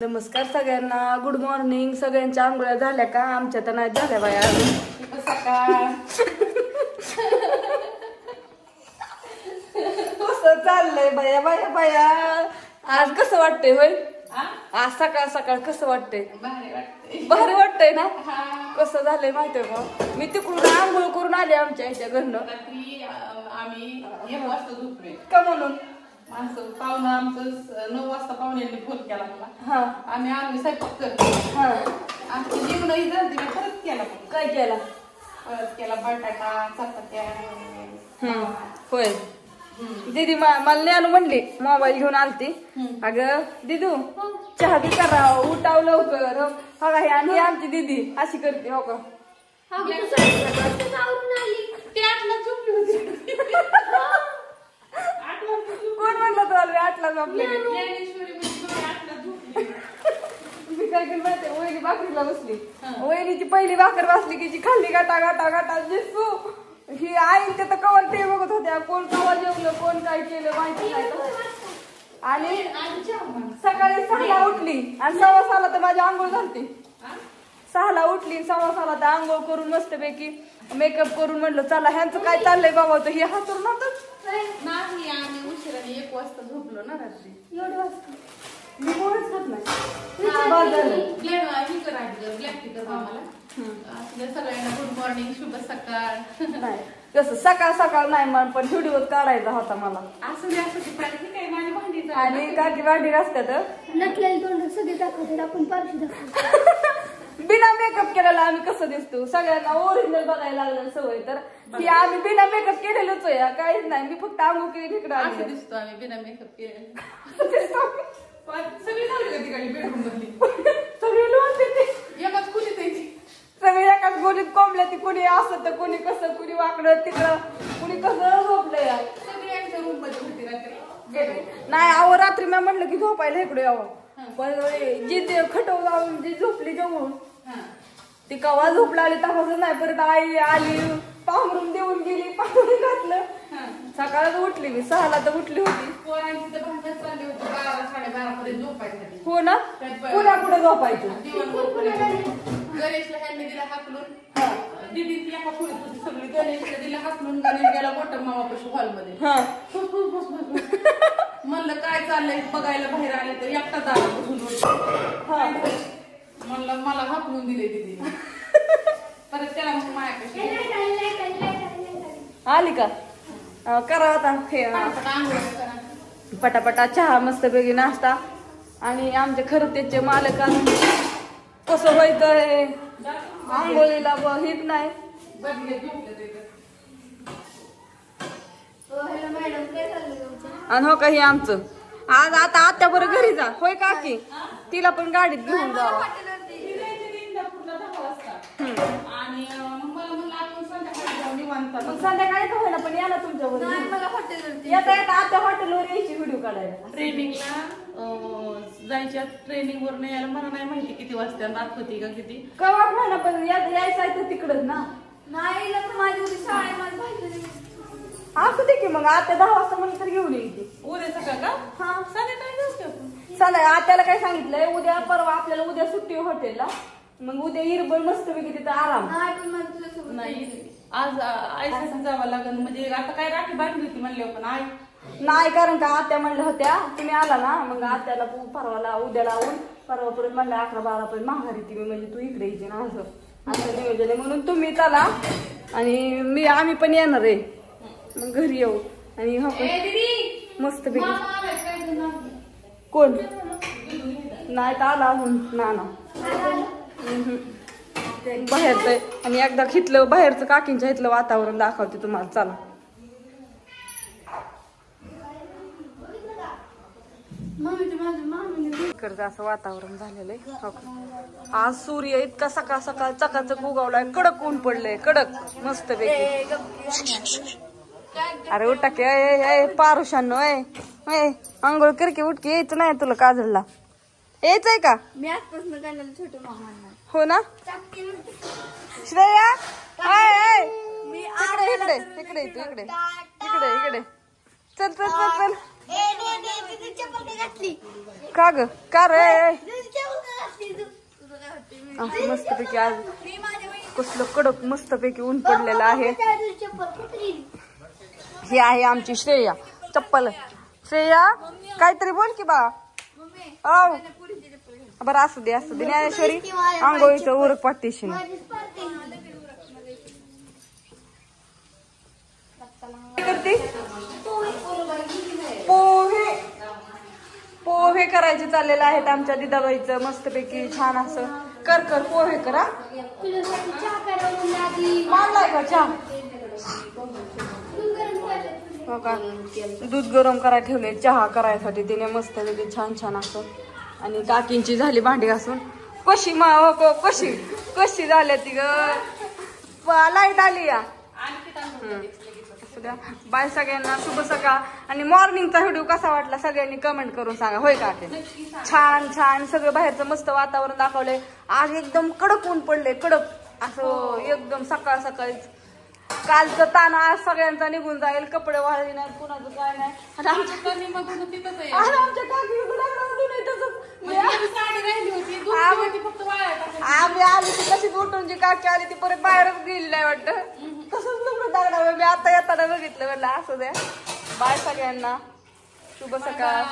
नमस्कार सगळ्यांना, good morning. सगळ्यांच्या आंघोळ्या झाल्या का? आमच्या तर नाही झाल्या बाया अजून. कसं चाललंय बाया बाया बाया? आज कसं वाटतंय होय? आज सकाळ सकाळ कसं वाटतंय? भारी वाटतंय ना? कसं झालंय माहितीये का? मी तिकडून आंघोळ करून आले आमच्या ह्याच्या घरनं. आम्ही 1 वाजता झोपले का म्हणून? माणसं पाहुणं आमचं 9 वाजता पाहुण्यांनी फोन केला मला. आम्ही आम्ही स्वयंपाक करतो. आमचं जेवणही झालं, मी परत केला. काय केला? परत केला बटाटा चपात्या. होय. दीदी मला ज्ञानू म्हणली, मोबाईल घेऊन आलती. अगं दिदू चहा बी करा, उठाव लवकर. हो का? आणि ही आमची दीदी अशी करते. हो का? कोण म्हणलं तुला 8ला झोपले? मी काय केलं माहितीये, वहिनी भाकरीला बसली. वहिनीची पहिली भाकर बसली की जी खाल्ली गाटा गाटा गाटा दिसू. ही आई ते तर कवर ते बघत होत्या, कोण कवा जेवलं, कोण काय केलं माहिती नाही. आणि सकाळी 6ला उठली आणि 6:15 तर माझी आंघोळ झालती. 6ला उठली, 6:15 तर आंघोळ करून मस्तपैकी मेकअप करून म्हणलं चला ह्यांचं काय चाललंय बाबा. होतं हे हातून नव्हतं नाही. आम्ही उशिराने 1 वाजता झोपलो ना रात्री. एवढं वाजता मी कोणच खात नाही. ब्लॅक टी कर आम्हाला. सगळ्यांना गुड मॉर्निंग, शुभ सकाळ. नाही कसं सकाळ सकाळ नाही म्हण, पण व्हिडिओ काढायचा होता मला. असं काय माझी भांडी आणि काकी भांडी असतात नटलेली तोंड सगळे दाखवतात, आपण पारशी दाखवतो. बिना मेकअप केलेला आम्ही कसं दिसतो? सगळ्यांना ओरिजिनल बघायला लागलं सवय. तर ती आम्ही बिना मेकअप केलेलंच आहे, काहीच नाही. मी फक्त आंघोळ केली इकडे असं दिसतो आम्ही बिना मेकअप केलेलं. सगळी झाली का तिकडे बेडरूम मधली? सगळी लोक एकाच खोलीत यायची. सगळी एकाच गोलीत कोंबल्या. ती कुणी असं तर कुणी कसं, कुणी वाकडं तिकडं, कुणी कसं झोपलंय. सगळी आमच्या रूम मध्ये होती रात्री. नाही आव, रात्री मी म्हणलं की झोपायला इकडे यावं, पण जी ते खटव जाऊन जी झोपली जवळून ती कवा झोपला आली तपासच नाही. परत आई आली, पांघरून देऊन गेली, पांघरून घातलं. सकाळच उठली मी, 6ला तर उठली होती. पोरांची तर भांडण चालली होती 12-12:30 पर्यंत झोपायसाठी. हो ना, पुन्हा कुठं झोपायचं? गणेशला ह्यांनी दिला हाकलून. दीदी ती एका खोलीत होती सगळी. गणेशला दिला हाकलून, गणेश गेला गोटम मामापाशी हॉलमध्ये. म्हणलं काय चाललंय बघायला बाहेर आले तर एकटा दारा बसून म्हणलं मला हाकलून दिले दीदी. परत त्याला मग मायापाशी आली का? करा आता पटापटा चहा, मस्तपैकी नाश्ता. आणि आमचे खरं त्याचे मालक कसं व्हायचंय आंघोळीला हित नाही. आणि हो काही आमचं आज आता आत्या बरं घरी जा. होय काकी? तिला पण गाडीत घेऊन जावं. आणि मला म्हणलं आपण संध्याकाळी जाऊन निवांत. मग संध्याकाळी का होईना पण या ना तुमच्यावर. येता येता आत्या हॉटेलवर यायची व्हिडिओ काढायला. ट्रेनिंगला जायच्या, ट्रेनिंग वर यायला मला नाही माहिती किती वाजता रात होती का किती. कवा म्हणा पण यायचं तिकडच ना. नाही माझी उद्या शाळा माझी माहिती असू दे की मग आता 10 वाजता म्हणून तर घेऊन येईल. उद्या सकाळ का? हा संध्याकाळी जाऊ. संध्याकाळी आत्याला काय सांगितलंय, उद्या परवा आपल्याला उद्या सुट्टी हॉटेलला. मग उद्या इरबळ मस्त पैकी तिथं आराम. नाही आज आईसाठी जावं लागेल. म्हणजे आता काय राखी बांधली होती म्हणले पण आई नाही, कारण का आत्या म्हणल्या होत्या तुम्ही आला ना, मग आत्याला परवाला उद्या लावून परवा परत म्हणलं 11-12 पर्यंत माघारी ती. म्हणजे तू इकडे यायची ना, असं नियोजन आहे. म्हणून तुम्ही चला आणि आम्ही पण येणार आहे. मग घरी येऊ आणि मस्त पैकी. कोण नाही तर आला नाना बाहेरचं. आणि एकदा खितलं बाहेरचं काकींच्या इथलं वातावरण दाखवते तुम्हाला. चला इकडचं असं वातावरण झालेलं आहे. आज सूर्य इतका सकाळ सकाळ चकाचक उगवलाय. कडक ऊन पडलंय, कडक मस्त पैकी. अरे उठा की पारुशांनो, आंघोळ कर की, उठकी. यायचं नाही तुला काजलला? यायचंय का? मी आजपासून काढलेलं छोटं मामा. हो ना श्रेया? इकडे इकडे इकडे तू इकडे इकडे इकडे. चल चल चल चल. का ग का रे मस्तपैकी आज कसलं कडक मस्तपैकी ऊन पडलेलं आहे. ही आहे आमची श्रेया चप्पल. श्रेया काहीतरी बोल की बा. औ बरं असू दे ज्ञानेश्वरी आंघोळीचं उरक पाठीशी. करते पोहे करायचे चाललेले आहेत आमच्या दिदाबाईचं. मस्तपैकी छान असं कर पोहे करा. मारलाय का चहा? हो का दूध गरम करायला ठेवले चहा करायसाठी तिने मस्तपैकी छान असं. आणि काकींची झाली भांडी घासून. कशी कशी झाल्या ती ग. लाईट आली या. बाय सगळ्यांना शुभ सकाळ. आणि मॉर्निंगचा व्हिडिओ कसा वाटला सगळ्यांनी कमेंट करून सांगा. होय का ते छान सगळं बाहेरचं मस्त वातावरण दाखवलंय. आज एकदम कडक ऊन पडले कडक असं एकदम सकाळीच. कालचं ताण आज सगळ्यांचा निघून जाईल. कपडे वाळली नाही कुणाचं काय नाही. आणि आमच्या आम्ही आली ती कशी उठून जी काकी आली ती परत बाहेरच गेली नाही वाटतं. तसंच लग्न दागडा मी आता येताना बघितलं म्हणलं असं द्या. बाय सगळ्यांना शुभ सकाळ.